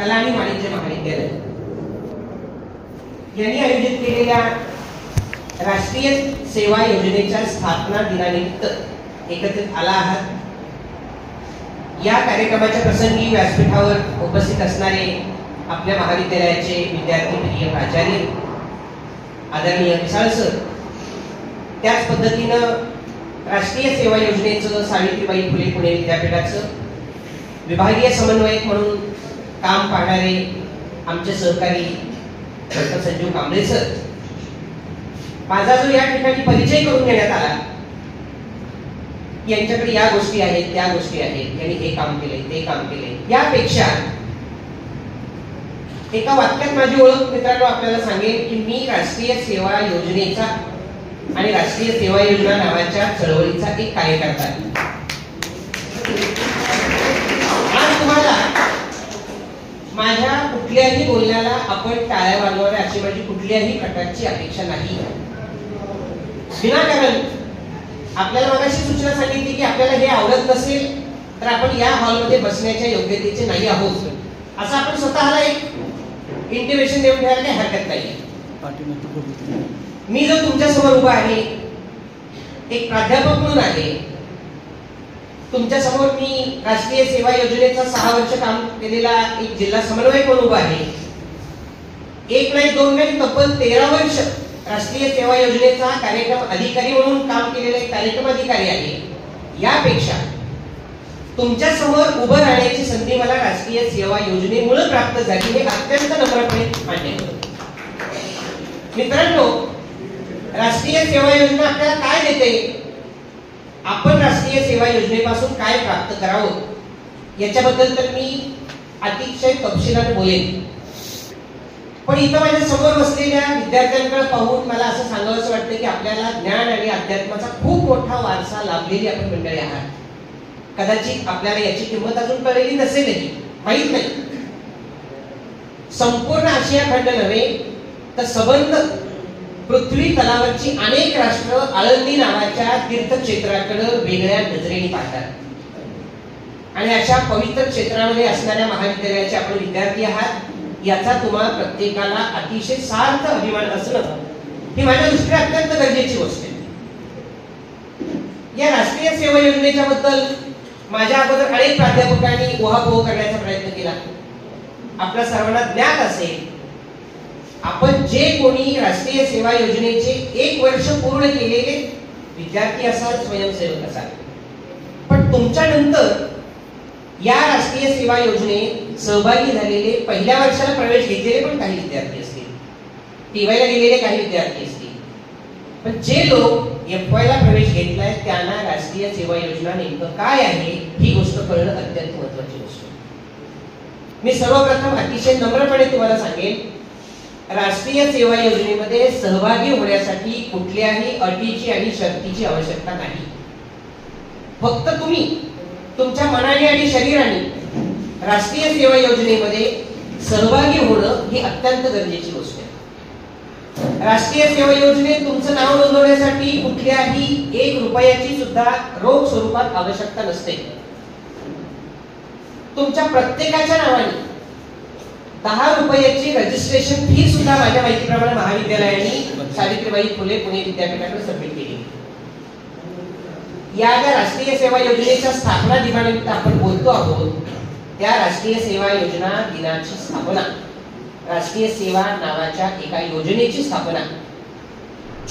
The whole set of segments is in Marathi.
कला आणि वाणिज्य महाविद्यालय यांनी आयोजित केलेल्या राष्ट्रीय सेवा योजनेच्या स्थापना दिनानिमित्त एकत्रित आला आहात। या कार्यक्रमाच्या प्रसंगी व्यासपीठावर उपस्थित असणारे आपल्या महाविद्यालयाचे विद्यार्थी प्रिय प्राचार्य आदरणीय विशाल सर, त्याच पद्धतीनं राष्ट्रीय सेवा योजनेचं सावित्रीबाई फुले पुणे विद्यापीठाचं विभागीय समन्वयक म्हणून काम पाहणारे आमचे सहकारी डॉक्टर संजीव कांबळे सर, माझा जो या ठिकाणी परिचय करून देण्यात आला, यांच्याकडे या गोष्टी आहेत त्या गोष्टी आहेत, यांनी हे काम केले ते काम केले, यापेक्षा एका वाक्यात माझी ओळख मित्रांनो आपल्याला सांगेल की मी राष्ट्रीय सेवा योजनेचा आणि राष्ट्रीय सेवा योजना नावाच्या चळवळीचा एक कार्यकर्ता आहे। आज तुम्हाला माझ्या कुठल्याही बोलण्याला आपण टाळ्या वाजवाव्या अशी माझी कुठल्याही प्रकारची अपेक्षा नाही। विनाकारण आपल्याला मगाशी सूचना सांगितली की आपल्याला हे आवडत नसेल तर आपण या हॉलमध्ये बसण्याच्या योग्यतेचे नाही आहोत, असं आपण स्वतःला एक इंटिमेशन देऊन ठेवायला काही हरकत नाही। मी जो तुमच्या समोर उभा आहे एक प्राध्यापक म्हणून आहे, तुमच्या समोर मी राष्ट्रीय सेवा योजनेचा 6 वर्ष काम केलेला एक जिल्हा समन्वयक म्हणून उभा आहे। एक नाही दोन नाही तब्बल 13 वर्ष राष्ट्रीय सेवा योजनेचा कार्यक्रम अधिकारी म्हणून काम केलेला एक कार्यक्रम अधिकारी आहे। यापेक्षा तुमच्या समोर उभं राहण्याची संधी मला राष्ट्रीय सेवा योजनेमुळे प्राप्त झाली हे अत्यंत नम्रपणे मान्य करतो। मित्रांनो, राष्ट्रीय सेवा योजना आपल्याला काय देते, आपण राष्ट्रीय सेवा योजनेपासून काय प्राप्त करावं याच्याबद्दल तर मी अतिशय तपशिलाने बोलेन, पण इथं माझ्या समोर बसलेल्या विद्यार्थ्यांकडे पाहून मला असं सांगावंसं वाटतं की आपल्याला ज्ञान आणि अध्यात्माचा खूप मोठा वारसा लाभलेली आपण मंडळी आहात। कदाचित आपल्याला याची किंमत अजून कळलेली नसेलही, माहित नाही। संपूर्ण आशिया खंड नव्हे तर सबंध पृथ्वी तलावरची अनेक राष्ट्र आळंदी नावाच्या तीर्थक्षेत्राकडे वेगळ्या नजरेने पाहतात आणि अशा पवित्र क्षेत्रामध्ये असणाऱ्या महाविद्यालयाचे आपण विद्यार्थी आहात याचा तुम्हाला प्रत्येकाला अतिशय सार्थ अभिमान असणं ही माझ्या दृष्टीने अत्यंत गरजेची गोष्ट आहे। या राष्ट्रीय सेवा योजनेच्या बद्दल माझ्या अगोदर अनेक प्राध्यापकांनी उहापोह करण्याचा प्रयत्न केला। आपल्या सर्वांना ज्ञात असेल, आपण जे कोणी राष्ट्रीय सेवा योजनेचे 1 वर्ष पूर्ण केलेले विद्यार्थी असाल, स्वयंसेवक असाल, पण तुमच्या नंतर या राष्ट्रीय सेवा योजनेत सहभागी झालेले पहिल्या वर्षाला प्रवेश घेतलेले पण काही विद्यार्थी असतील, टीवायला गेलेले काही विद्यार्थी असतील, पण जे लोक एफवायला प्रवेश घेतलाय त्यांना राष्ट्रीय सेवा योजना नेमकं काय आहे ही गोष्ट कळणं अत्यंत महत्त्वाची गोष्ट आहे। मी सर्वप्रथम अतिशय नम्रपणे तुम्हाला सांगेन, राष्ट्रीय सेवा योजनेमध्ये सहभागी होण्यासाठी कुठल्याही अटीची आणि शर्तीची आवश्यकता नाही। फक्त तुम्ही तुमच्या मनाने आणि शरीराने राष्ट्रीय सेवा योजनेमध्ये सहभागी होणं ही अत्यंत गरजेची गोष्ट आहे। राष्ट्रीय सेवा योजनेत तुमचं नाव नोंदवण्यासाठी कुठल्याही 1 रुपयाची सुद्धा रोख स्वरूपात आवश्यकता नसते। तुमच्या प्रत्येकाच्या नावाने 10 रुपयाची रजिस्ट्रेशन फी सुद्धा माझ्या माहितीप्रमाणे महाविद्यालयाने सावित्रीबाई फुले पुणे विद्यापीठाकडे सबमिट केली। या ज्या राष्ट्रीय सेवा योजनेच्या स्थापना दिनानिमित्त आपण बोलतो आहोत, त्या राष्ट्रीय सेवा योजना दिनाची स्थापना, राष्ट्रीय सेवा नावाच्या एका योजनेची स्थापना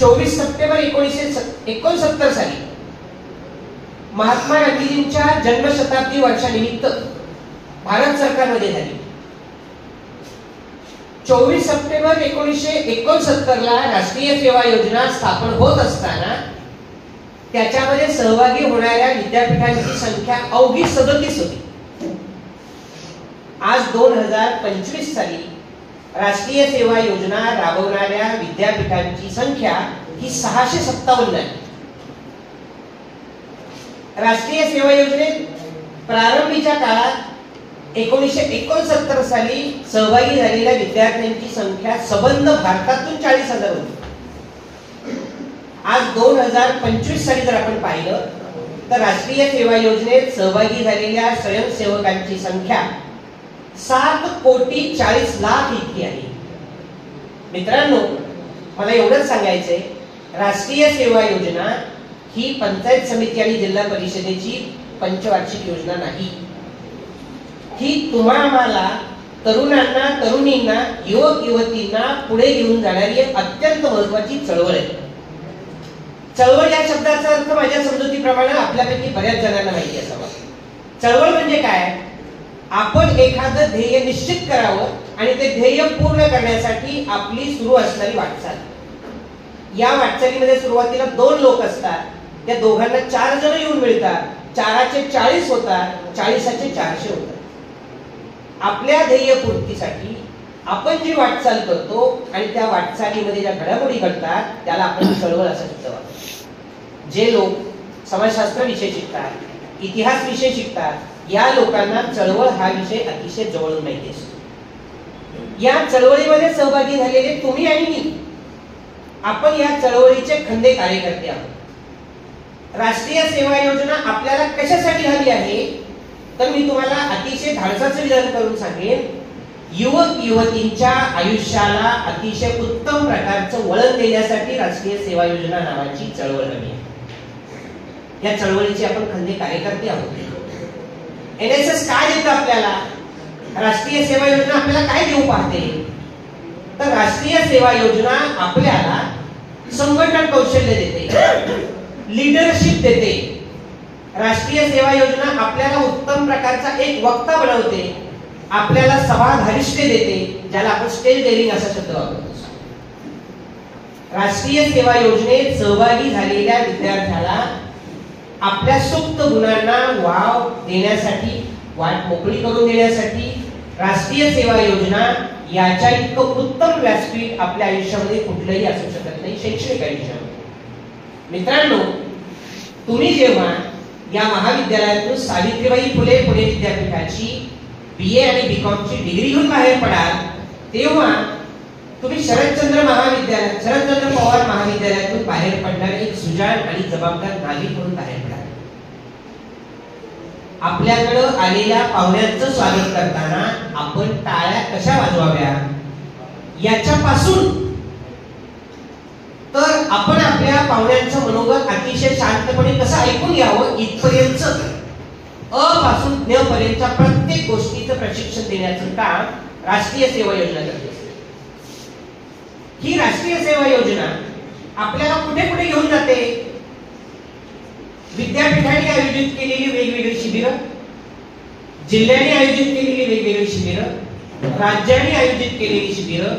24 सप्टेंबर 1969 साली महात्मा गांधीजींच्या जन्मशताब्दी वर्षानिमित्त भारत सरकारमध्ये झाली। 24 सप्टेंबर 1969 ला राष्ट्रीय सेवा योजना स्थापन होत असताना त्याच्यामध्ये सहभागी होणाऱ्या विद्यापीठांची संख्या अवघी 37 होती। आज 2025 साली राष्ट्रीय सेवा योजना राबवणाऱ्या विद्यापीठांची संख्या ही 657 आहे। राष्ट्रीय सेवा योजनेत प्रारंभीच्या काळात 1969 साली सहभागी झालेल्या विद्यार्थ्यांची संख्या सबंध भारतातून 40,000 होती। आज 2025 साली जर आपण पाहिलं तर राष्ट्रीय सेवा योजनेत सहभागी झालेल्या स्वयंसेवकांची संख्या 7,40,00,000 इतकी आहे. मित्रांनो, मला एवढंच सांगायचंय, राष्ट्रीय सेवा योजना ही पंचायत समिती आणि जिल्हा परिषदेची पंचवार्षिक योजना नाही. ही तुम्हाला तरुणांना, तरुणींना, युवक युवतींना पुढे घेऊन जाणारी एक अत्यंत महत्वाची चळवळ आहे. चळवळ या शब्दाचा अर्थ माझ्या समजुतीप्रमाणे आपल्यापैकी बऱ्याच जणांना माहिती असावा. चळवळ म्हणजे काय? आपण एखादं ध्येय निश्चित करावं आणि ते ध्येय पूर्ण करण्यासाठी आपली सुरू असणारी वाटचाल. या वाटचालीमध्ये सुरुवातीला 2 लोक असतात, त्या दोघांना 4 जण येऊन मिळतात, 4चे 40 होतात, 40चे 400 होतात. आपल्या ध्येय पूर्तीसाठी आपण जी वाटचाल करतो आणि त्या वाटचालीमध्ये ज्या घडामोडी घडतात त्याला आपण चळवळ असं म्हणतो. जे लोक समाजशास्त्र विषय शिकतात, इतिहास विषय शिकतात, या लोकांना चळवळ हा विषय अतिशय जवळून माहिती असतो. या चळवळीमध्ये सहभागी झालेले तुम्ही आणि मी, आपण या चळवळीचे खंदे कार्यकर्ते आहोत. राष्ट्रीय सेवा योजना आपल्याला कशासाठी हवी आहे तर मी तुम्हाला अतिशय धाडसाचं विधान करून सांगेन, युवक युवतींच्या आयुष्याला अतिशय उत्तम प्रकारचं वळण देण्यासाठी राष्ट्रीय सेवा योजना नावाची चळवळ हवी आहे. या चळवळीचे आपण खंदे कार्यकर्ते आहोत. NSS काय देतं आपल्याला? राष्ट्रीय सेवा योजना आपल्याला काय देऊ पाहते तर राष्ट्रीय सेवा योजना आपल्याला संघटन कौशल्य देते, लीडरशिप देते. राष्ट्रीय सेवा योजना आपल्याला उत्तम प्रकारचा एक वक्ता बनवते, आपल्याला सभाधारिष्ठ्य देते, ज्याला आपण स्टेज डेअरिंग असा शब्द वापरतो. राष्ट्रीय सेवा योजनेत सहभागी झालेल्या विद्यार्थ्याला आपल्या सुप्त गुणांना वाव देण्यासाठी, वाट मोकळी करून देण्यासाठी राष्ट्रीय सेवा योजना याच्या इतकं उत्तम व्यासपीठ आपल्या आयुष्यामध्ये कुठलंही असू शकत नाही, शैक्षणिक आयुष्यामध्ये. मित्रांनो, तुम्ही जेव्हा या महाविद्यालयातून सावित्रीबाई फुले पुणे विद्यापीठाची BA आणि BCom ची डिग्री घेऊन बाहेर पडाल तेव्हा तुम्ही शरदचंद्र पवार महाविद्यालयातून बाहेर पडणारे एक सुजाण आणि जबाबदार नागरिक म्हणून बाहेर पडाल. आपल्याकडं आलेल्या पाहुण्यांचं स्वागत करताना आपण टाळ्या कशा वाजवाव्या याच्यापासून तर आपण आपल्या पाहुण्यांचं मनोगत अतिशय शांतपणे कसं ऐकून घ्यावं इथपर्यंत अ पासून ज्ञ पर्यंतच्या प्रत्येक गोष्टीचं प्रशिक्षण देण्याचं काम राष्ट्रीय सेवा योजना करते. ही राष्ट्रीय सेवा योजना आपल्याला कुठे कुठे घेऊन जाते? विद्यापीठाने आयोजित केलेली वेगवेगळी शिबिरं, जिल्ह्याने आयोजित केलेली वेगवेगळी शिबिरं, राज्याने आयोजित केलेली शिबिरं,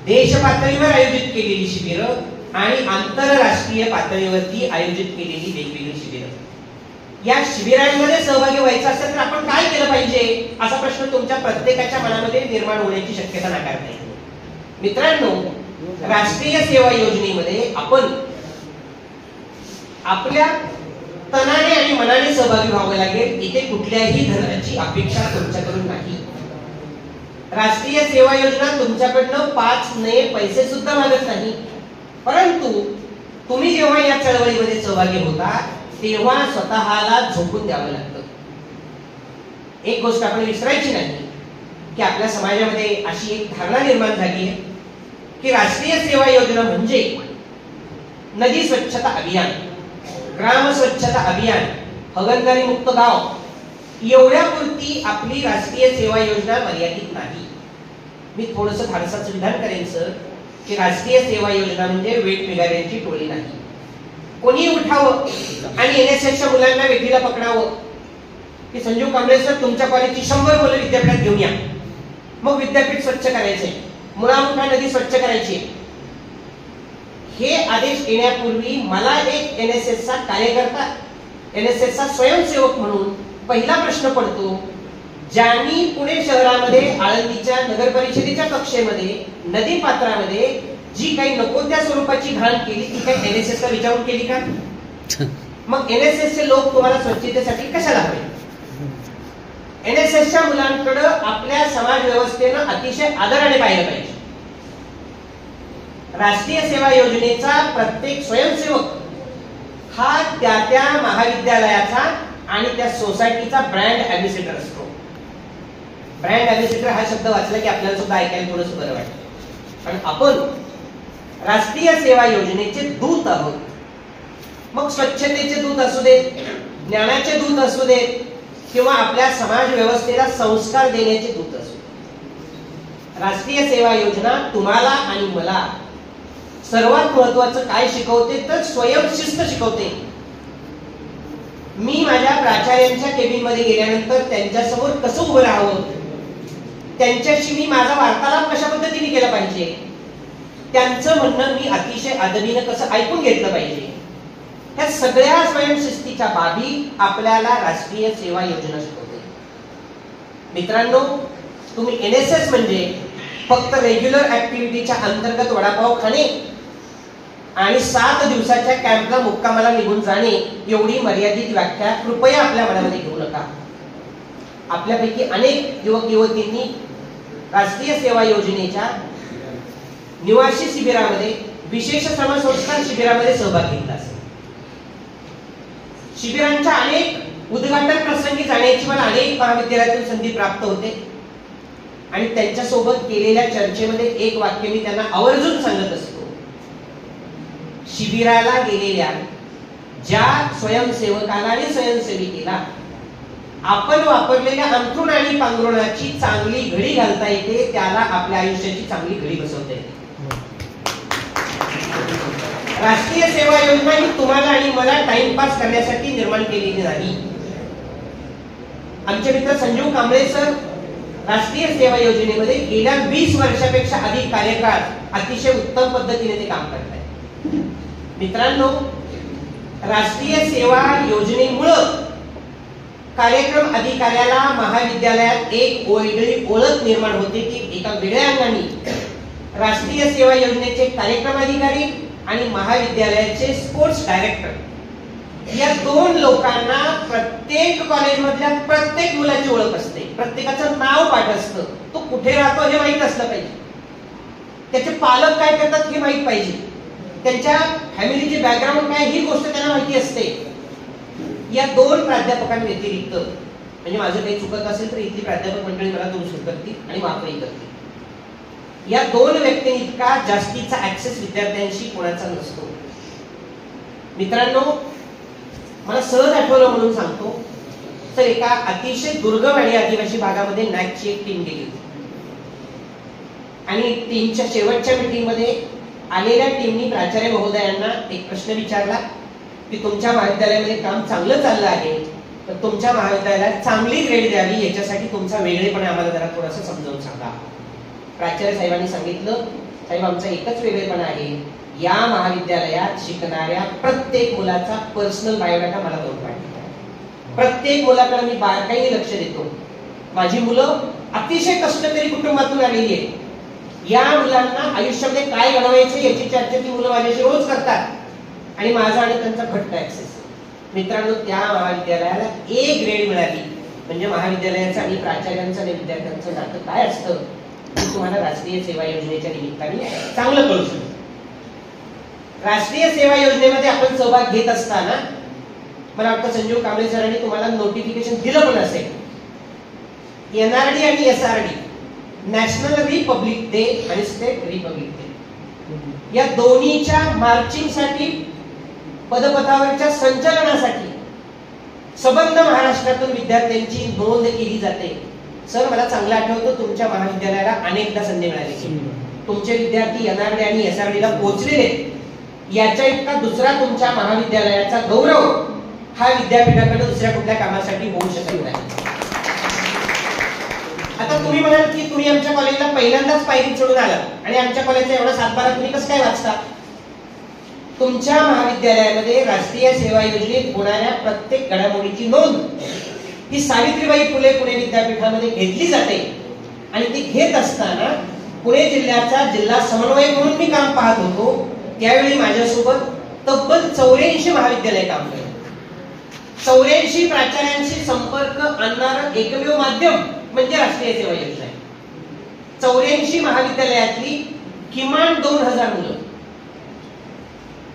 देश पातळीवर आयोजित केलेली शिबिरं आणि आंतरराष्ट्रीय पातळीवरती आयोजित केलेली वेगवेगळी शिबिरं. या शिबिरांमध्ये सहभागी व्हायचं असेल तर आपण काय केलं पाहिजे असा प्रश्न तुमच्या प्रत्येकाच्या मनामध्ये निर्माण होण्याची शक्यता नाकारता येईल. मित्रांनो, राष्ट्रीय सेवा योजनेमध्ये आपण आपल्या तनाने आणि मनाने सहभागी व्हावं लागेल. इथे कुठल्याही धनाची अपेक्षा तुमच्याकडून नाही. राष्ट्रीय सेवा योजना तुमच्याकडनं 5 नये पैसे सुद्धा मागत नाही. परंतु तुम्ही जेव्हा या चळवळीमध्ये सहभागी होता तेव्हा स्वतःला झोकून द्यावं लागतं. एक गोष्ट आपण विसरायची नाही की आपल्या समाजामध्ये अशी एक धारणा निर्माण झाली आहे की राष्ट्रीय सेवा योजना म्हणजे नदी स्वच्छता अभियान, ग्राम स्वच्छता अभियान, हगणदारी मुक्त गाव एवढ्यापुरती आपली राष्ट्रीय सेवा योजना मर्यादित नाही. मी थोडंसं धाडसाचं विधान करेन सर की राष्ट्रीय सेवा योजना म्हणजे वेठबिगाऱ्यांची टोळी नाही. कोणी उठावं आणि NSSच्या मुलांना वेठीला पकडावं की संजीव कांबळे सर तुमच्या कॉलेजची 100 मुलं विद्यापीठात घेऊन या, मग विद्यापीठ स्वच्छ करायचंय, मुळामुठा नदी स्वच्छ करायची. हे आदेश येण्यापूर्वी मला एक NSSचा कार्यकर्ता, NSSचा स्वयंसेवक म्हणून पहिला प्रश्न पडतो, ज्यांनी पुणे शहरामध्ये आळंदीच्या नगर परिषदेच्या कक्षेमध्ये नदी पात्रामध्ये जी काही नको त्या स्वरूपाची घाण केली ती काही NSSला विचारून केली का? मग NSSचे लोक तुम्हाला स्वच्छतेसाठी कशाला हवे? NSSच्या मुलांकडे आपल्या समाज व्यवस्थेनं अतिशय आदराने पाहिलं पाहिजे. राष्ट्रीय सेवा योजनेचा प्रत्येक स्वयंसेवक हा त्या त्या महाविद्यालयाचा आणि त्या सोसायटीचा ब्रँड अँबॅसेडर असतो. ब्रँड अँबॅसेडर हा शब्द वाचला की आपल्याला सुद्धा ऐकायला थोडंसं बरं वाटतं, कारण आपण राष्ट्रीय सेवा योजनेचे दूत आहोत. मग स्वच्छतेचे दूत असू देत, ज्ञानाचे दूत असू देत, किंवा आपल्या समाज व्यवस्थेला संस्कार देण्याचे दूत असू देत. राष्ट्रीय सेवा योजना तुम्हाला आणि मला सर्वात महत्वाचं काय शिकवते तर स्वयंशिस्त शिकवते. मी माझ्या प्राचार्यांच्या केबिन मध्ये गेल्यानंतर त्यांच्यासमोर कसं उभं राहावं, त्यांच्याशी मी माझा वार्तालाप कशा पद्धतीने केला पाहिजे, त्यांचं म्हणणं मी अतिशय आदरीने कसं ऐकून घेतलं पाहिजे, ह्या सगळ्या स्वयंशिस्तीच्या बाबी आपल्याला राष्ट्रीय सेवा योजना शिकवते. मित्रांनो, तुम्ही NSS म्हणजे फक्त रेग्युलर ऍक्टिव्हिटीच्या अंतर्गत वडापाव खाणे आणि 7 दिवसाच्या कॅम्पला मुक्कामाला निघून जाणे एवढी मर्यादित व्याख्या कृपया आपल्या मनामध्ये घेऊ नका. आपल्यापैकी अनेक युवक युवतींनी राष्ट्रीय सेवा योजनेच्या निवासी शिबिरामध्ये, विशेष श्रमसंस्कार शिबिरामध्ये सहभाग घेतला असेल. शिबिरांच्या अनेक उद्घाटन प्रसंगी जाण्याची मला अनेक महाविद्यालयातून संधी प्राप्त होते आणि त्यांच्यासोबत केलेल्या चर्चेमध्ये एक वाक्य मी त्यांना आवर्जून सांगत असतो. शिबिराला गेलेल्या ज्या स्वयंसेवकाला आणि स्वयंसेविकेला आपण वापरलेल्या अंथरुण आणि पांघरुणाची चांगली घडी घालता येते, त्याला आपल्या आयुष्याची चांगली घडी बसवता येते. राष्ट्रीय सेवा योजना ही तुम्हाला आणि मला टाइमपास करण्यासाठी निर्माण केलेली नाही. आमचे मित्र संजीव कांबळे सर राष्ट्रीय सेवा योजनेमध्ये गेल्या 20 वर्षापेक्षा अधिक कार्यकाळात अतिशय उत्तम पद्धतीने ते काम करत आहेत. मित्रांनो, राष्ट्रीय सेवा योजनेमुळे कार्यक्रम अधिकाऱ्याला महाविद्यालयात एक वेगळी ओळख निर्माण होते की एका वेगळ्या अंगाने राष्ट्रीय सेवा योजनेचे कार्यक्रम अधिकारी आणि महाविद्यालयाचे स्पोर्ट्स डायरेक्टर या 2 लोकांना प्रत्येक कॉलेजमधल्या प्रत्येक मुलाची ओळख असते, प्रत्येकाचं नाव पाठ असतं, तो कुठे राहतो हे माहित असलं पाहिजे, त्याचे पालक काय करतात हे माहित पाहिजे, त्यांच्या फॅमिलीची बॅकग्राऊंड काय ही गोष्ट त्यांना माहिती असते. या 2 प्राध्यापकांव्यतिरिक्त, म्हणजे माझं काही चुकत असेल तर इथली प्राध्यापक मंडळी मला दुरुस्त करतील आणि माफही करतील, या 2 व्यक्तींइतका जास्तीचा ऍक्सेस विद्यार्थ्यांशी कोणाचा नसतो. मित्रांनो, मला सहज आठवलं म्हणून सांगतो, तर एका अतिशय दुर्गम आणि आदिवासी भागामध्ये नॅकची एक टीम गेली होती आणि टीमच्या शेवटच्या मीटिंग मध्ये आलेल्या टीमनी प्राचार्य महोदयांना एक प्रश्न विचारला की तुमच्या महाविद्यालयामध्ये काम चांगलं चाललं आहे, तर तुमच्या महाविद्यालयात चांगली ग्रेड द्यावी याच्यासाठी तुमचा वेगळेपणा आम्हाला जरा थोडासा समजावून सांगा. प्राचार्य साहेबांनी सांगितलं, साहेब आमचा एकच वेगळेपणा आहे, या महाविद्यालयात शिकणाऱ्या प्रत्येक मुलाचा पर्सनल बायोडाटा मला करून पाठवा, प्रत्येक मुलाकडे मी बारकाईने लक्ष देतो. माझी मुलं अतिशय कष्टकरी कुटुंबातून आलेली आहेत, या मुलांना आयुष्यामध्ये काय घडवायचे याची चर्चा ती मुलं माझ्याशी रोज करतात आणि माझा आणि त्यांचा घट्ट ऍक्सेस. मित्रांनो, त्या महाविद्यालयाला A ग्रेड मिळाली म्हणजे महाविद्यालयाचं आणि प्राचार्यांचं आणि विद्यार्थ्यांचं नातं काय असतं हे तुम्हाला राष्ट्रीय सेवा योजनेच्या निमित्ताने चांगलं कळू शकतं. राष्ट्रीय सेवा योजनेमध्ये आपण सहभाग घेत असताना मला वाटतं संजीव कांबळे सरांनी तुम्हाला नोटिफिकेशन दिलं पण असेल. NRD आणि SRD, नॅशनल रिपब्लिक डे आणि स्टेट रिपब्लिक डे, या दोन्हीच्या मार्चिंगसाठी, पदपथावरच्या संचलनासाठी सबंध महाराष्ट्रातून विद्यार्थ्यांची नोंद केली जाते. सर, मला चांगलं आठवतं तुमच्या महाविद्यालयाला अनेकदा संधी मिळाली, तुमचे विद्यार्थी NRD आणि SRD ला पोहोचलेले, याच्या इतका दुसरा तुमच्या महाविद्यालयाचा गौरव हा विद्यापीठाकडे दुसऱ्या कुठल्या कामासाठी होऊ शकत नाही. आता तुम्ही म्हणाल की तुम्ही आमच्या कॉलेजला पहिल्यांदाच पायरी चढून आलात आणि आमच्या कॉलेजचा एवढा 7-12 तुम्ही कसं काय वाचता? तुमच्या महाविद्यालयामध्ये राष्ट्रीय सेवा योजनेत होणाऱ्या प्रत्येक घडामोडीची नोंद ही सावित्रीबाई फुले पुणे विद्यापीठामध्ये घेतली जाते आणि ती घेत असताना पुणे जिल्ह्याचा जिल्हा समन्वयक म्हणून मी काम पाहत होतो. त्यावेळी माझ्यासोबत तब्बल 84 महाविद्यालय काम करत, 84 प्राचार्यांशी संपर्क आणणारं एकमेव माध्यम म्हणजे राष्ट्रीय सेवा योजना आहे. 84 महाविद्यालयातली किमान 2000 मुलं,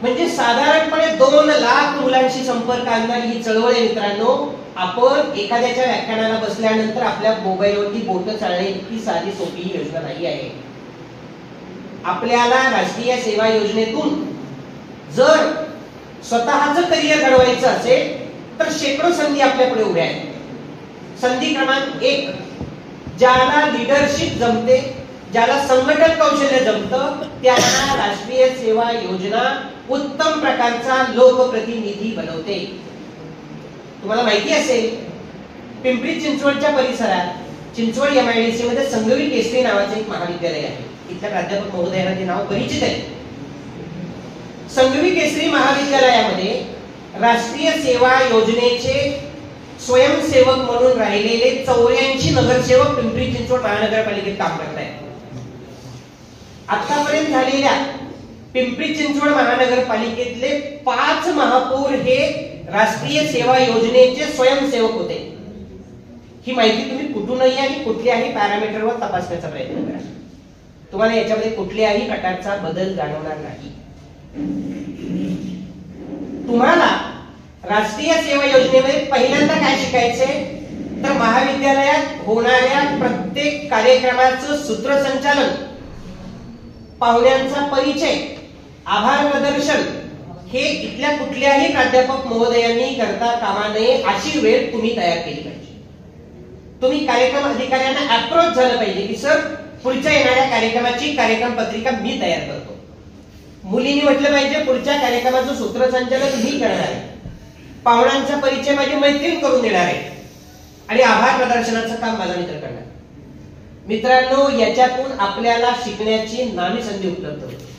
म्हणजे साधारणपणे 2 लाख मुलांशी संपर्क आणणारी ही चळवळ आहे. मित्रांनो, आपण एखाद्याच्या व्याख्यानाला बसल्यानंतर आपल्या मोबाईलवरती बोट चालणे इतकी साधी सोपी योजना नाही आहे. आपल्याला राष्ट्रीय सेवा योजनेतून जर स्वतःच करिअर घडवायचं असेल तर शेकडो संधी आपल्यापुढे उभ्या आहेत. संधी क्रमांक 1, ज्याला लीडरशिप जमते, ज्याला संघटन कौशल्य जमतं, त्यांना राष्ट्रीय सेवा योजना उत्तम प्रकारचा लोकप्रतिनिधी बनवते. तुम्हाला माहिती असेल, पिंपरी चिंचवडच्या परिसरात चिंचवड MIDC मध्ये संगवी केसरी नावाचे एक महाविद्यालय आहे. इथल्या प्राध्यापक महोदयांना ते नाव परिचित आहे. संगवी केसरी महाविद्यालयामध्ये राष्ट्रीय सेवा योजनेचे स्वयंसेवक म्हणून राहिलेले 84 नगरसेवक पिंपरी चिंचवड महानगरपालिकेत काम करत आहेत. आतापर्यंत झालेल्या पिंपरी चिंचवड महानगरपालिकेतले 5 महापौर हे राष्ट्रीय सेवा योजनेचे स्वयंसेवक होते. ही माहिती तुम्ही कुठूनही आणि कुठल्याही पॅरामीटरवर तपासण्याचा प्रयत्न करा. तुम्हाला याच्यामध्ये कुठल्याही प्रकारचा बदल जाणवणार नाही. तुम्हाला राष्ट्रीय सेवा योजनेमध्ये पहिल्यांदा काय शिकायचे तर महाविद्यालयात होणाऱ्या प्रत्येक कार्यक्रमाचं सूत्रसंचालन, पाहुण्यांचा परिचय, आभार प्रदर्शन हे इथल्या कुठल्याही प्राध्यापक महोदयांनी करता कामा नये अशी वेळ तुम्ही तयार केली पाहिजे. तुम्ही कार्यक्रम अधिकाऱ्यांना अप्रोच झालं पाहिजे की सर पुढच्या येणाऱ्या कार्यक्रमाची कार्यक्रम पत्रिका मी तयार करतो. मुलींनी म्हटलं पाहिजे पुढच्या कार्यक्रमाचं सूत्रसंचालन मी करणार आहे, पाहुण्यांचा परिचय माझी मैत्रीण करून देणार आहे आणि आभार प्रदर्शनाचं काम माझा मित्र करणार. मित्रांनो, याच्यातून आपल्याला शिकण्याची नामी संधी उपलब्ध होते.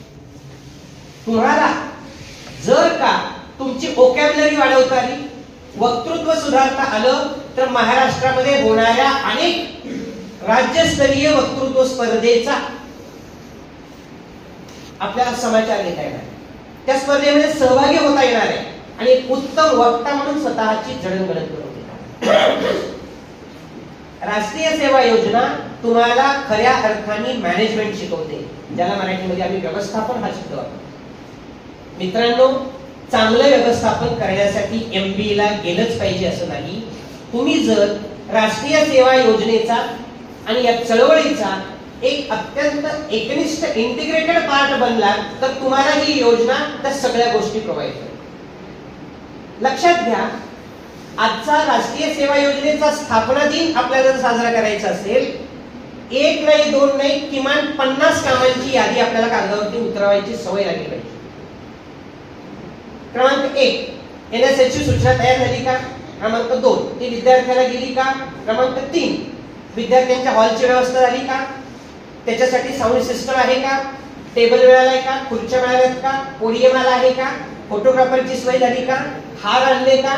तुम्हाला जर का तुमची वोकॅब्युलरी वाढवता आली, वक्तृत्व सुधारता आलं तर महाराष्ट्रामध्ये होणाऱ्या अनेक राज्यस्तरीय वक्तृत्व स्पर्धेचा आपल्याला समाचार घेता येणार, त्या स्पर्धेमध्ये सहभागी होता येणार आहे आणि एक उत्तम वक्ता म्हणून स्वतःची जडणघडण करून घेणार. राष्ट्रीय सेवा योजना तुम्हाला खऱ्या अर्थाने मॅनेजमेंट शिकवते, ज्याला मराठीमध्ये आम्ही व्यवस्थापन हा शब्द वापरतो. मित्रांनो, चांगलं व्यवस्थापन करण्यासाठी MBA ला गेलंच पाहिजे असं नाही. तुम्ही जर राष्ट्रीय सेवा योजनेचा आणि या चळवळीचा एक अत्यंत एकनिष्ठ इंटिग्रेटेड पार्ट बनला तर तुम्हाला ही योजना त्या सगळ्या गोष्टी प्रोव्हाइड करेल. लक्षात घ्या, आजचा राष्ट्रीय सेवा योजनेचा स्थापना दिन आपल्याला जर साजरा करायचा असेल, 1 नाही 2 नाही, किमान 50 कामांची यादी आपल्याला कागदावरती उतरवायची सवय लागली पाहिजे. क्रमांक 1, NSS ची सूचना तयार झाली का? क्रमांक 2, ती विद्यार्थ्याला गेली का? क्रमांक 3, विद्यार्थ्यांच्या हॉलची व्यवस्था झाली का? त्याच्यासाठी साऊंड सिस्टम आहे का? टेबल मिळालाय का? खुर्च्या मिळाल्यात का? पोडियम आला आहे का? फोटोग्राफरची सोय झाली का? हार आणले का?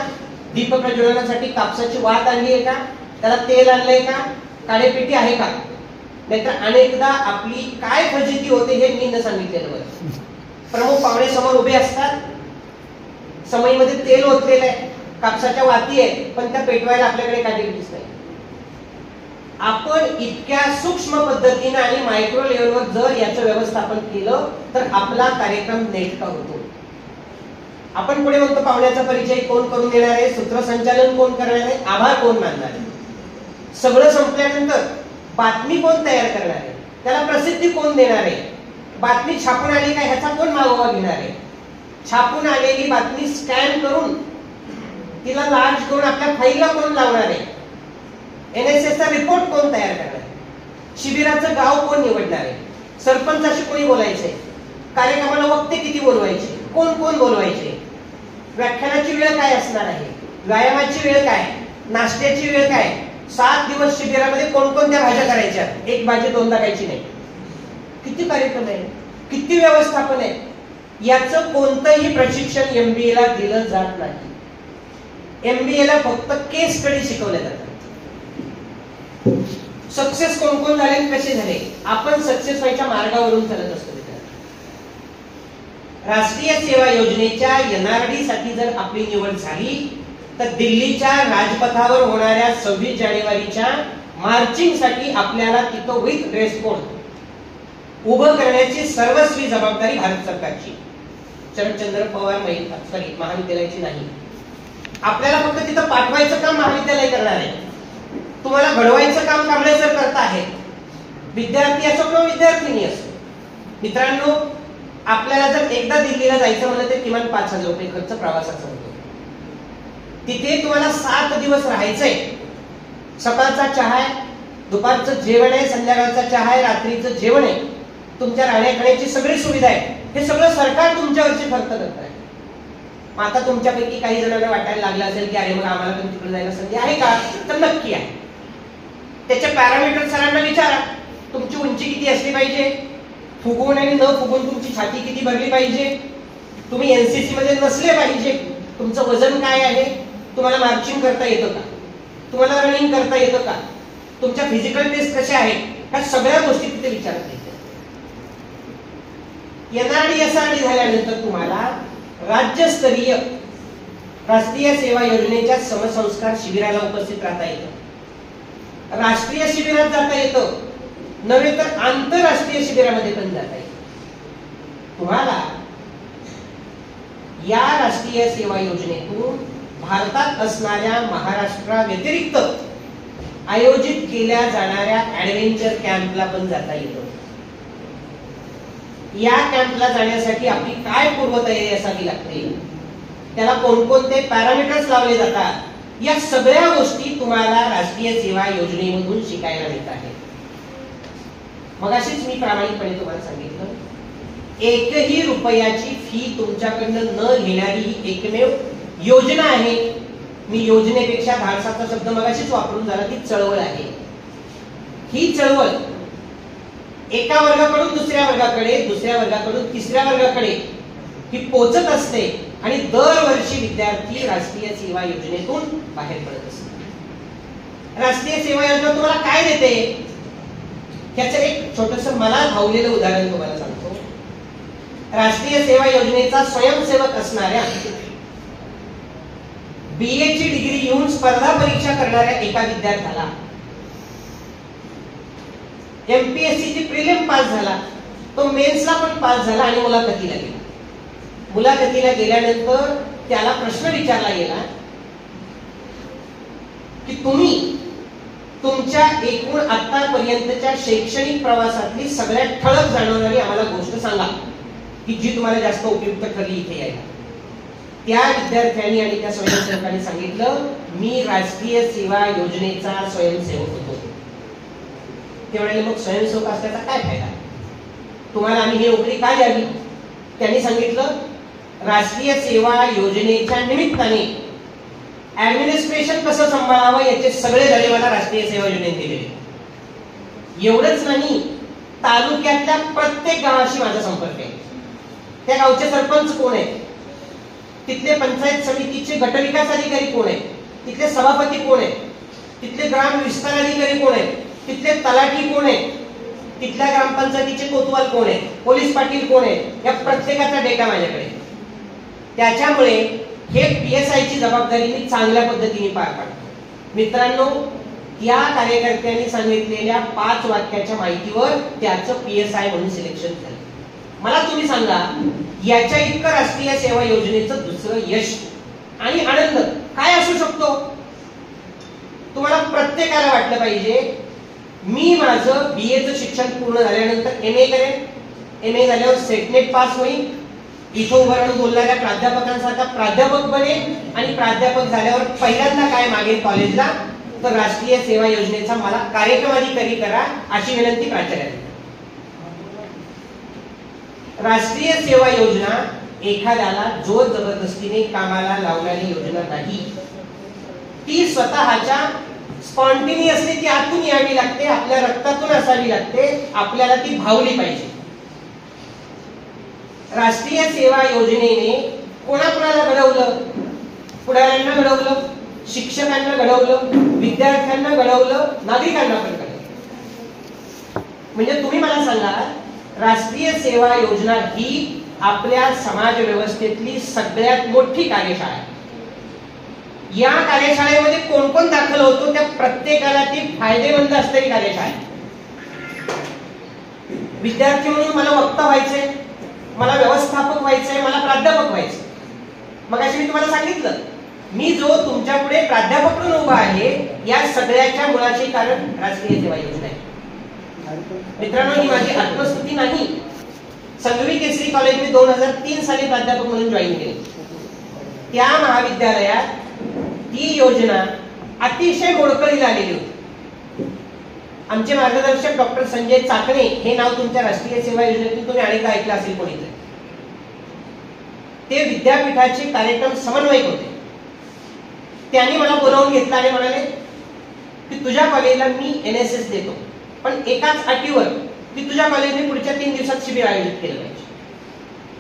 दीप प्रज्वलनासाठी कापसाची वात आणली आहे का? त्याला तेल आणलंय का? काळेपेटी आहे का? नाहीतर अनेकदा आपली काय फजिती होते हे मी न सांगितलेलं बरं. प्रमुख पाहुणे समोर उभे असतात, समईमध्ये तेल ओतलेलं आहे, कापसाच्या वाती आहेत, पण त्या पेटवायला आपल्याकडे काटेपेटीच नाही. आपण इतक्या सूक्ष्म पद्धतीने आणि मायक्रो लेवलवर जर याचं व्यवस्थापन केलं तर आपला कार्यक्रम नेटका होतो. आपण पुढे म्हणतो पाहुण्याचा परिचय कोण करून देणार आहे, सूत्रसंचालन कोण करणार आहे, आभार कोण मानणार आहे. सगळं संपल्यानंतर बातमी कोण तयार करणार आहे, त्याला प्रसिद्धी कोण देणार आहे, बातमी छापून आली का ह्याचा कोण मागोवा घेणार आहे, छापून आलेली बातमी स्कॅन करून तिला लार्ज करून आपल्या फाईलला कोण लावणार आहे, NSS चा रिपोर्ट कोण तयार करणार आहे, शिबिराचं गाव कोण निवडणार आहे, सरपंचाशी कोणी बोलायचंय, कार्यक्रमाला वक्ते किती बोलवायचे, कोण कोण बोलवायचे, व्याख्यानाची वेळ काय असणार आहे, व्यायामाची वेळ काय, नाश्त्याची वेळ काय, 7 दिवस शिबिरामध्ये कोणकोणत्या भाज्या करायच्या, एक भाजी 2दा खायची नाही, किती कार्यक्रम आहे, किती व्यवस्थापन आहे, याचं कोणतंही प्रशिक्षण MBA ला दिलं जात नाही. MBA ला फक्त केस स्टडी शिकवले जातात. सक्सेस कोण कोण झाले, कसे झाले, आपण सक्सेस व्हायच्या मार्गावरून चालत असतो. राष्ट्रीय सेवा योजनेच्या NRD साठी जर आपली निवड झाली तर दिल्लीच्या राजपथावर होणाऱ्या 26 जानेवारीच्या मार्चिंग साठी आपल्याला तिथं विथ ड्रेस कोड उभं करण्याची सर्वस्वी जबाबदारी भारत सरकारची, शरदचंद्र पवार महाविद्यालयाची नाही. आपल्याला फक्त तिथं पाठवायचं काम महाविद्यालय करणार आहे, तुम्हाला घडवायचं काम कांबळे सर करत आहेत, विद्यार्थी असो किंवा विद्यार्थिनी असो. मित्रांनो, आपल्याला जर एकदा दिल्लीला जायचं म्हणलं तर किमान 5,000 रुपये खर्च प्रवासाचा होतो. तिथे तुम्हाला 7 दिवस राहायचंय. सकाळचा चहा आहे, दुपारचं जेवण आहे, संध्याकाळचा चहा आहे, रात्रीचं जेवण आहे, तुमच्या राहण्याखाण्याची सगळी सुविधा आहे. हे सगळं सरकार तुमच्यावरची खर्च करत आहे. आता तुमच्यापैकी काही जणांना वाटायला लागलं असेल की अरे मग आम्हाला पण तिकडे जायला संधी आहे का, तर नक्की आहे. त्याच्या पॅरामीटर सरांना विचारा. तुमची उंची किती असली पाहिजे, फुगवून आणि न फुगवून तुमची छाती किती भरली पाहिजे, तुम्ही एनसीसी मध्ये नसले पाहिजे, तुमचं वजन काय आहे, तुम्हाला मार्चिंग करता येतं का, तुम्हाला रनिंग करता येतं का, तुमच्या फिजिकल टेस्ट कशा आहेत, ह्या सगळ्या गोष्टी तिथे विचारता येतात. एनआरडी एसआरडी झाल्यानंतर तुम्हाला राज्यस्तरीय राष्ट्रीय सेवा योजनेच्या समसंस्कार शिबिराला उपस्थित राहता येतं, राष्ट्रीय शिबिरात जाता येतं, नव्हे तर आंतरराष्ट्रीय शिबिरामध्ये पण जाता येतं. तुम्हाला या राष्ट्रीय सेवा योजनेतून भारतात असणाऱ्या महाराष्ट्रा व्यतिरिक्त आयोजित केल्या जाणाऱ्या ऍडव्हेंचर कॅम्पला पण जाता येतं. या कॅम्पला जाण्यासाठी आपली काय पूर्वतयारी असावी लागते, त्याला कोणकोणते पॅरामीटर्स लावले जातात, या सगळ्या गोष्टी तुम्हाला राष्ट्रीय सेवा योजनेमधून शिकायला मिळत आहेत. मगाशीच मी प्रामाणिकपणे तुम्हाला सांगितलं, 1ही रुपयाची फी तुमच्याकडनं न घेणारी ही एकमेव योजना आहे. मी योजनेपेक्षा धाडसाचा शब्द मगाशीच वापरून झाला, ती चळवळ आहे. ही चळवळ एका वर्गाकडून दुसऱ्या वर्गाकडे, दुसऱ्या वर्गाकडून तिसऱ्या वर्गाकडे ही पोचत असते आणि दरवर्षी विद्यार्थी राष्ट्रीय सेवा योजनेतून बाहेर पडत असतात. राष्ट्रीय सेवा योजना तुम्हाला काय देते, याचं एक छोटस मला भावलेलं उदाहरण तुम्हाला सांगतो. राष्ट्रीय सेवा योजनेचा स्वयंसेवक असणाऱ्या BA ची डिग्री घेऊन स्पर्धा परीक्षा करणाऱ्या एका विद्यार्थ्याला MPSC ची प्रिलिम पास झाला, तो मेन्सला पण पास झाला आणि मुलाखतीला गेला. मुलाखतीला गेल्यानंतर त्याला प्रश्न विचारला गेला की तुम्ही तुमच्या एकूण आतापर्यंतच्या शैक्षणिक प्रवासातली सगळ्यात ठळक जाणवणारी आम्हाला गोष्ट सांगा की जी तुम्हाला जास्त उपयुक्त ठरली इथे यायला. त्या विद्यार्थ्यांनी आणि त्या स्वयंसेवकांनी सांगितलं, मी राष्ट्रीय सेवा योजनेचा स्वयंसेवक होतो. ते म्हणाले, मग स्वयंसेवक असल्याचा काय फायदा, तुम्हाला आम्ही ही नोकरी का द्यावी. त्यांनी सांगितलं, राष्ट्रीय सेवा योजनेच्या निमित्ताने ऍडमिनिस्ट्रेशन कसं सांभाळावं याचे सगळे धडे मला राष्ट्रीय सेवा योजनेने दिलेले. एवढंच नाही, तालुक्यातल्या प्रत्येक गावाशी माझा संपर्क आहे. त्या गावचे सरपंच कोण आहेत, तिथले पंचायत समितीचे गटविकास अधिकारी कोण आहेत, तिथले सभापती कोण आहेत, तिथले ग्राम विस्तार अधिकारी कोण आहेत, तिथले तलाठी कोण आहेत, तिथल्या ग्रामपंचायतीचे कोतवाल कोण आहेत, पोलीस पाटील कोण आहेत, या प्रत्येकाचा डेटा माझ्याकडे. त्याच्यामुळे हे PSI ची जबाबदारी मी चांगल्या पद्धतीने पार पाडतो. मित्रांनो, या कार्यकर्त्यांनी सांगितलेल्या 5 वाक्याच्या माहितीवर त्याचं PSI म्हणून सिलेक्शन झालं. मला तुम्ही सांगा, याच्या इतकं राष्ट्रीय सेवा योजनेचं दुसरं यश आणि आनंद काय असू शकतो. तुम्हाला प्रत्येकाला वाटलं पाहिजे, मी माझं BA चं शिक्षण पूर्ण झाल्यानंतर MA करेन, MA झाल्यावर सेटनेट पास होईल, इथं उभं राहून बोलणाऱ्या प्राध्यापकांसारखा प्राध्यापक बनेल आणि प्राध्यापक झाल्यावर पहिल्यांदा काय मागेल कॉलेजला, तर राष्ट्रीय सेवा योजनेचा मला कार्यक्रम अधिकारी करा अशी विनंती प्राचार्यांना. राष्ट्रीय सेवा योजना एखाद्याला जोर जबरदस्तीने कामाला लावणारी योजना नाही. ती स्वतःच्या स्पॉन्टेनियसली ती आतून यावी लागते, आपल्या रक्तातून असावी लागते, आपल्याला ती भावली पाहिजे. राष्ट्रीय सेवा योजनेने कोणाकोणाला घडवलं, पुढाऱ्यांना घडवलं, शिक्षकांना घडवलं, विद्यार्थ्यांना घडवलं, नागरिकांना पण घडवलं. म्हणजे तुम्ही मला सांगा, राष्ट्रीय सेवा योजना ही आपल्या समाज व्यवस्थेतली सगळ्यात मोठी कार्यशाळा आहे. या कार्यशाळेमध्ये कोण कोण दाखल होतो, त्या प्रत्येकाला ती फायदेमंद असलेली कार्यशाळा आहे. विद्यार्थी म्हणून मला वक्ता व्हायचंय, मला व्यवस्थापक व्हायचंय, मला प्राध्यापक व्हायचंय. मग अशी मी तुम्हाला सांगितलं, मी जो तुमच्या पुढे प्राध्यापक म्हणून उभा आहे, या सगळ्याच्या मुळाचे कारण राष्ट्रीय सेवा योजना आहे. मित्रांनो, ही माझी आत्मस्तुती नाही. संगवी केसरी कॉलेज मी 2003 साली प्राध्यापक म्हणून जॉईन केले. त्या महाविद्यालयात ही योजना अतिशय मोडकळीला आलेली होती. आमचे मार्गदर्शक डॉक्टर संजय चाकणे, हे नाव तुमच्या राष्ट्रीय सेवा योजनेतून तुम्ही अनेकदा ऐकलं असेल कोणीतरी. ते विद्यापीठाचे कार्यक्रम समन्वयक होते. त्यांनी मला बोलावून घेतलं आणि म्हणाले की तुझ्या कॉलेजला मी NSS देतो, पण एकाच अटीवर की तुझ्या कॉलेजने पुढच्या 3 दिवसात शिबिर आयोजित केलं पाहिजे.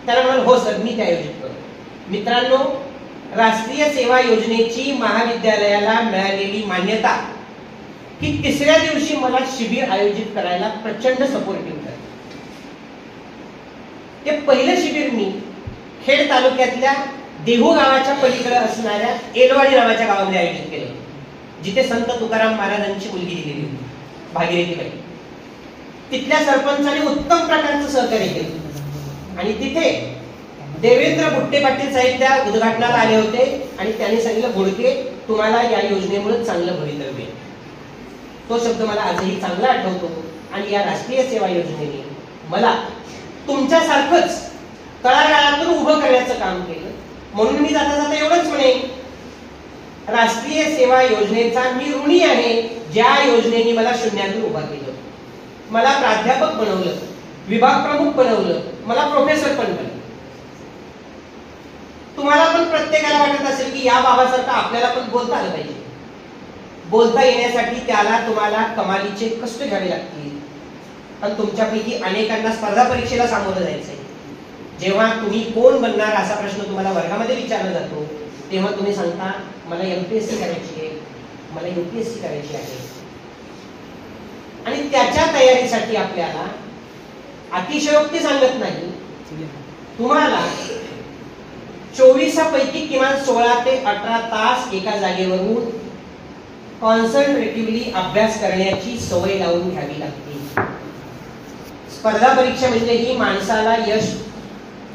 त्याला म्हणाल हो सर, मी ते आयोजित करतो. मित्रांनो, राष्ट्रीय सेवा योजनेची महाविद्यालयाला मिळालेली मान्यता ही 3ऱ्या दिवशी मला शिबिर आयोजित करायला प्रचंड सपोर्टिव्ह ठरली. ते पहिलं शिबिर मी खेड तालुक्यातल्या देहू गावाच्या पलीकडे असणाऱ्या एलवाडी नावाच्या गावामध्ये आयोजित केलं, जिथे संत तुकाराम महाराजांची मुलगी दिलेली होती, भागीरथीबाई. तिथल्या सरपंचाने उत्तम प्रकारचं सहकार्य केलं आणि तिथे देवेंद्र बुट्टे पाटील साहेब त्या उद्घाटनाला आले होते आणि त्यांनी सांगितलं, घोडके, तुम्हाला या योजनेमुळे चांगलं भवितव्य आहे. तो शब्द मला आजही चांगला आठवतो. आणि या राष्ट्रीय सेवा योजनेने मला तुमच्यासारखंच तळागाळातून उभं करण्याचं काम केलं. म्हणून मी जाता जाता एवढंच म्हणेन, राष्ट्रीय सेवा योजनेचा मी ऋणी आहे, ज्या योजनेने मला शून्यातून उभा केलं, मला प्राध्यापक बनवलं, विभाग प्रमुख बनवलं, मला प्रोफेसर पण बनवलं. तुम्हाला पण प्रत्येकाला वाटत असेल की या बाबासारखं आपल्याला पण बोलता आलं पाहिजे. बोलता येण्यासाठी त्याला तुम्हाला कमालीचे कष्ट घ्यावे लागतील. पण तुमच्यापैकी अनेकांना स्पर्धा परीक्षेला सामोरं जायचंय. जेव्हा तुम्ही कोण बनणार असा प्रश्न तुम्हाला वर्गामध्ये विचारला जातो, तेव्हा तुम्ही सांगता मला MPSC करायची आहे, मला UPSC करायची आहे. आणि त्याच्या तयारीसाठी आपल्याला अतिशयोक्ती सांगत नाही, तुम्हाला 24 पैकी किमान 16 ते 18 तास एका जागेवरून कॉन्सन्ट्रेटिव्हली अभ्यास करण्याची सवय लावून घ्यावी लागते. स्पर्धा परीक्षा म्हणजे ही माणसाला यश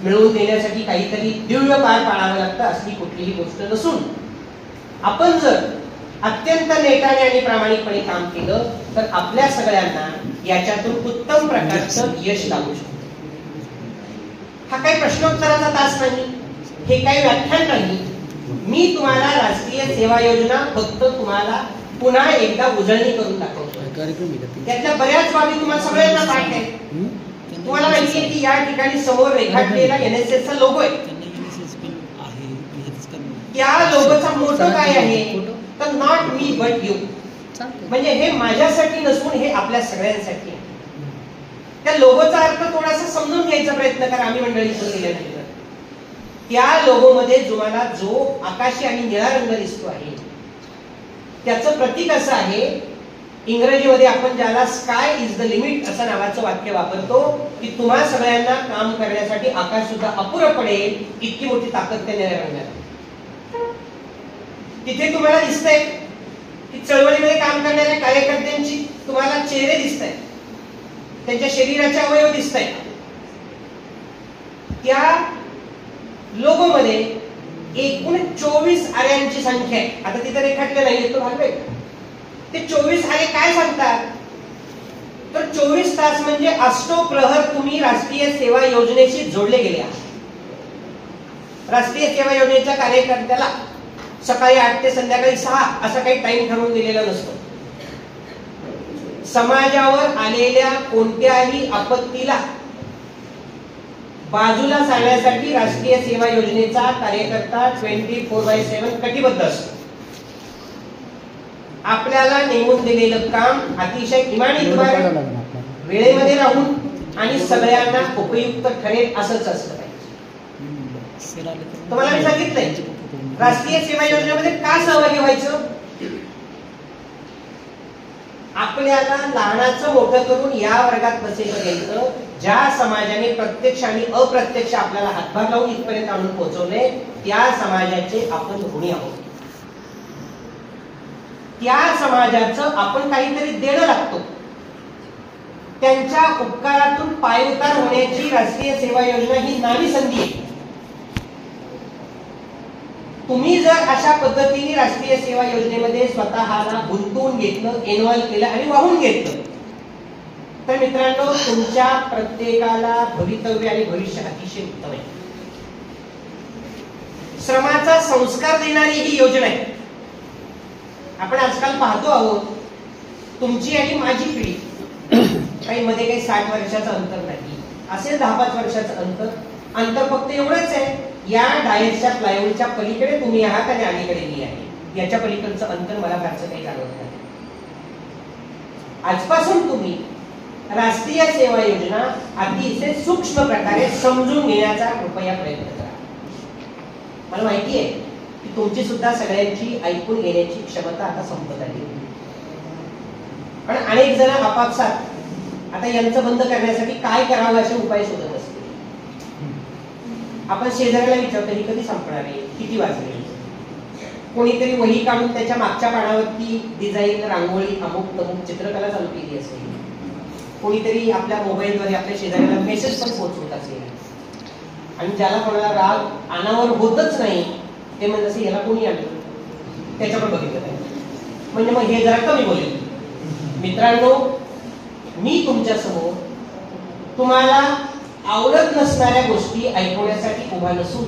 मिळवून देण्यासाठी काहीतरी दिव्य पार पाडावं लागतं असली कुठलीही गोष्ट नसून, आपण जर अत्यंत नेटाने आणि प्रामाणिकपणे काम केलं तर आपल्या सगळ्यांना याच्यातून उत्तम प्रकारचं यश लागू शकतं. हा काही प्रश्नोत्तराचा तास नाही, हे काही व्याख्यान नाही. मी तुम्हाला राष्ट्रीय सेवा योजना फक्त तुम्हाला पुन्हा एकदा उजळणी करून दाखवतो. त्यातल्या बऱ्याच बाबी तुम्हाला सगळ्यांना पाठ आहे. तुम्हाला माहिती आहे की या ठिकाणी समोर रेखाटलेला NSS चा लोगो आहे. त्या लोगोचा मोटो काय आहे तर नॉट मी बट यू, म्हणजे हे माझ्यासाठी नसून हे आपल्या सगळ्यांसाठी आहे. त्या लोगोचा अर्थ थोडासा समजून घ्यायचा प्रयत्न करा. आम्ही मंडळी केल्यानंतर त्या लोगो मध्ये तुम्हाला जो आकाशी आणि निळा रंग दिसतो आहे त्याचं प्रतीक असं आहे, इंग्रजीमध्ये आपण ज्याला स्काय इज द लिमिट असं नावाचं वाक्य वापरतो की तुम्हा सगळ्यांना काम करण्यासाठी आकाश सुद्धा अपुरं पडेल इतकी मोठी ताकद त्या निळ्या रंगाला. तिथे तुम्हाला दिसतंय की चळवळीमध्ये काम करणाऱ्या कार्यकर्त्यांची तुम्हाला चेहरे दिसत आहेत, त्यांच्या शरीराचे अवयव दिसत आहेत. त्या लोगो मध्ये एकूण 24 आऱ्यांची संख्या आहे. आता तिथे रेखाटले नाही, तो भाग वेगळा. ते 24 आरे काय सांगतात तर 24 तास म्हणजे अष्टप्रहर तुम्ही राष्ट्रीय सेवा योजनेशी जोडले गेले आहात. राष्ट्रीय सेवा योजनेच्या कार्यकर्त्याला सकाळी 8 ते संध्याकाळी 6 असा काही टाइम ठरवून दिलेला नसतो. समाजावर आलेल्या कोणत्याही आपत्तीला बाजूला सारण्यासाठी राष्ट्रीय सेवा योजनेचा कार्यकर्ता 24/7 कटिबद्ध असतो. आपल्याला नेमून दिलेलं काम अतिशय इमानीद्वारे वेळेमध्ये राहून आणि सगळ्यांना उपयुक्त ठरेल असंच असलं पाहिजे. तुम्हाला मी सांगितलंय राष्ट्रीय सेवा योजनेमध्ये का सहभागी व्हायचं. आपल्याला लहानाचं मोठं करून या वर्गात बसेपर्यंत ज्या समाजाने प्रत्यक्ष आणि अप्रत्यक्ष आपल्याला हातभार लावून इथपर्यंत आणून पोहोचवले त्या समाजाचे आपण ऋणी आहोत. त्या समाजाचं आपण काहीतरी देणं लागतो. त्यांच्या उपकारातून पायउतार होण्याची राष्ट्रीय सेवा योजना ही नावी संधी आहे. तुम्ही जर अशा पद्धतीने राष्ट्रीय सेवा योजनेमध्ये स्वतःला गुंतवून घेतलं, इन्व्हॉल्व केलं आणि वाहून घेतलं, तर मित्रांनो तुमच्या प्रत्येकाला भवितव्य आणि भविष्य अतिशय उत्तम आहे. श्रमाचा संस्कार देणारी ही योजना आहे. आपण आजकाल पाहतो आहोत, तुमची आणि माझी पिढी काही मध्ये काही 60 वर्षाचं अंतर नाही, असेल 10-5 वर्षाचं अंतर फक्त एवढंच आहे, या डायसच्या प्लायवूडच्या पलीकडे तुम्ही आहात आणि अलीकडे मी आहे, याच्या पलीकडचं अंतर मला फारसं काही जाणवत नाही. आजपासून तुम्ही राष्ट्रीय सेवा योजना अतिशय सूक्ष्म प्रकारे समजून घेण्याचा कृपया प्रयत्न करा. मला माहिती आहे की तुमची सुद्धा सगळ्यांची ऐकून घेण्याची क्षमता आता संपत आली, पण अनेक जण आपापसात आता यांचं बंद करण्यासाठी काय करावं असे उपाय शोधत असते. आपण शेजाऱ्याला विचारतो ही कधी संपणार आहे, किती वाजले, कोणीतरी वही काढून त्याच्या मागच्या पानावरती डिझाईन, रांगोळी, अमुक तमुक चित्रकला चालू केली असेल, कोणीतरी आपल्या मोबाईलद्वारे आपल्या शेजाऱ्याला मेसेज पण पोहोचवत असेल, आणि ज्याला कोणाला राग अनावर होतच नाही ते म्हणजे असे याला कोणी आणलं त्याच्याकडे बघितलं नाही, म्हणजे मग हे जरा कमी बोलेल. मित्रांनो, मी तुमच्या समोर तुम्हाला आवडत नसणाऱ्या गोष्टी ऐकवण्यासाठी उभा नसून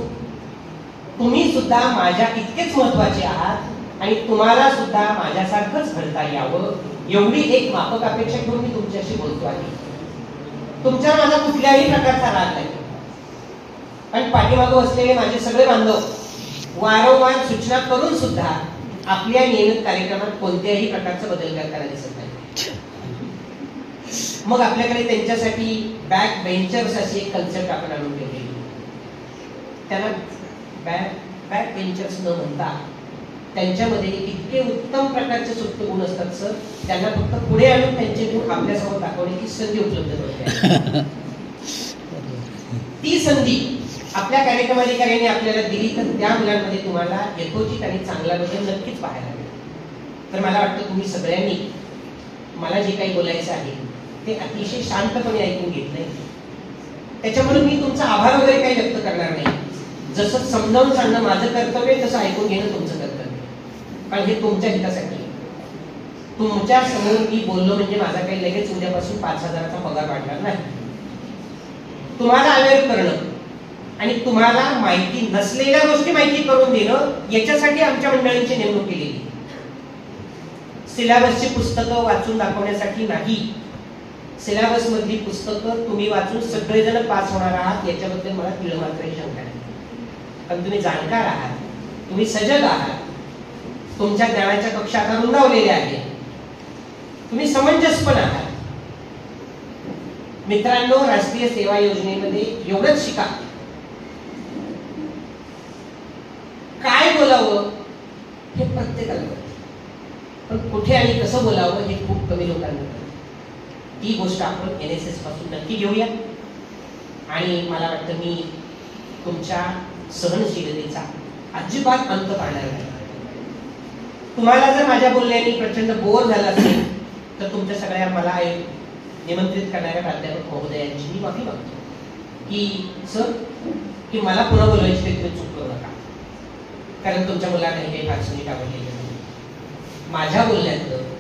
तुम्ही सुद्धा माझ्या इतकेच महत्वाचे आहात आणि तुम्हाला सुद्धा माझ्यासारखंच घडता यावं एवढी एक माफक अपेक्षा घेऊन मी तुमच्याशी बोलतो आहे. तुमच्यावर माझा कुठल्याही प्रकारचा राग नाही, पण पाठीमागं बसलेले माझे सगळे बांधव वारंवार सूचना करून सुद्धा आपल्या नियमित कार्यक्रमात कोणत्याही प्रकारचा बदल करताना दिसत नाही. मग आपल्याकडे त्यांच्यासाठी बॅक बेंचर्स अशी एक कन्सेप्ट आपण आणून ठेवली. त्यांना बॅक बेंचर्स न म्हणता त्यांच्यामध्ये इतके उत्तम प्रकारचे सुप्त गुण असतात सर, त्यांना फक्त पुढे आणून त्यांचे गुण आपल्यासमोर दाखवण्याची संधी उपलब्ध होते. ती संधी आपल्या कार्यक्रमाधिकाऱ्यांनी आपल्याला दिली तर त्या मुलांमध्ये तुम्हाला यथोचित आणि चांगला बदल नक्कीच पाहायला मिळेल. तर मला वाटतं तुम्ही सगळ्यांनी मला जे काही बोलायचं आहे ते अतिशय शांतपणे ऐकून घेतलंय. त्याच्यामुळे मी तुमचा आभार वगैरे काही व्यक्त करणार नाही. जसं समजावून सांगणं माझं कर्तव्य आहे तसं ऐकून घेणं तुमचं कर्तव्य, कारण हे तुमच्या हितासाठी. तुमच्या समोर मी बोललो म्हणजे माझा काही लगेच उद्यापासून 5,000चा पगार वाढणार नाही. तुम्हाला अवेअर करणं आणि तुम्हाला माहिती नसलेल्या गोष्टी माहिती करून देणं याच्यासाठी आमच्या मंडळींची नेमणूक केलेली. सिलेबसची पुस्तकं वाचून दाखवण्यासाठी नाही. सिलेबस मधली पुस्तकं तुम्ही वाचून सगळेजण पास होणार आहात याच्याबद्दल मला तीळ मात्र शंका नाही. पण तुम्ही जाणकार आहात, तुम्ही सजग आहात, तुमच्या ज्ञानाच्या कक्षा आता रुंदावलेल्या आहेत, तुम्ही समंजस पण आहात. मित्रांनो, राष्ट्रीय सेवा योजनेमध्ये एवढंच शिका, काय बोलावं हे प्रत्येकाला कळतं, पण कुठे आणि कसं बोलावं हे खूप कमी लोकांना कळतं. ती गोष्ट आपण NSS पासून नक्की घेऊया. आणि मला वाटतं मी तुमच्या सहनशीलतेचा अजिबात अंत पाडणार नाही. तुम्हाला जर माझ्या बोलण्याने प्रचंड बोर झाला असेल तर तुमच्या सगळ्या मला निमंत्रित करणाऱ्या प्राध्यापक महोदयांची मी माफी मागतो की सर की मला पुन्हा बोलवायची तुम्ही चूक करू नका, कारण तुमच्या मुलांना काही फारसं नीट आवडलेलं नाही. माझ्या बोलण्यातलं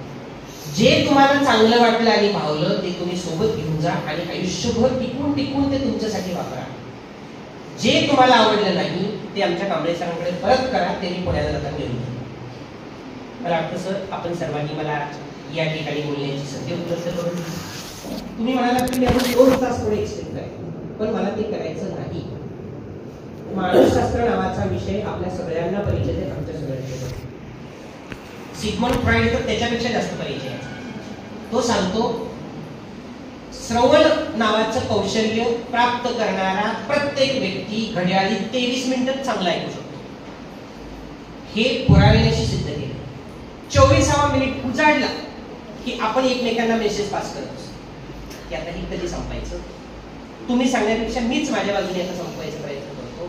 जे तुम्हाला चांगलं वाटलं आणि भावलं ते तुम्ही सोबत घेऊन जा आणि आयुष्यभर टिकून टिकून ते तुमच्यासाठी वापरा. जे तुम्हाला आवडलं नाही ते आमच्या कांबळे सरांकडे परत करा, त्यांनी पुण्याला जाताना घेऊन. मला वाटतं सर आपण सर्वांनी मला या ठिकाणी बोलण्याची संधी उपलब्ध करून दिली. तुम्ही म्हणाला की मी अजून 2 तास थोडे एक्सटेंड आहे, पण मला ते करायचं नाही. मानसशास्त्र नावाचा विषय आपल्या सगळ्यांना परिचित आहे, आमच्या सगळ्यांना. सिग्मंड फ्राइड तर त्याच्यापेक्षा जास्त परिचय आहे. तो सांगतो श्रवण नावाचं कौशल्य प्राप्त करणारा प्रत्येक व्यक्ती घड्याळी 23 मिनिटात चांगला ऐकू शकतो. हे पुराव्याशी सिद्ध केलं. 24वा मिनिट उजाडला की आपण एकमेकांना मेसेज पास करत असतो की आता हे कधी संपायचं. तुम्ही सांगण्यापेक्षा मीच माझ्या बाजूने आता संपवायचा प्रयत्न करतो.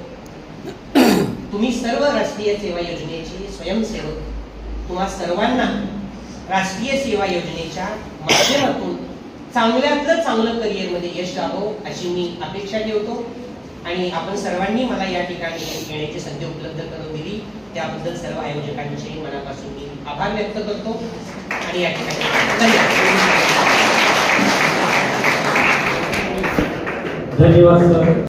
तुम्ही सर्व राष्ट्रीय सेवा योजनेचे स्वयंसेवक, तुम्हा सर्वांना राष्ट्रीय सेवा योजनेच्या माध्यमातून चांगल्यातलं चांगलं करिअरमध्ये यश लाभो अशी मी अपेक्षा ठेवतो. आणि आपण सर्वांनी मला या ठिकाणी येण्याची संधी उपलब्ध करून दिली त्याबद्दल सर्व आयोजकांचे मनापासून मी आभार व्यक्त करतो आणि या ठिकाणी धन्यवाद. धन्यवाद सर.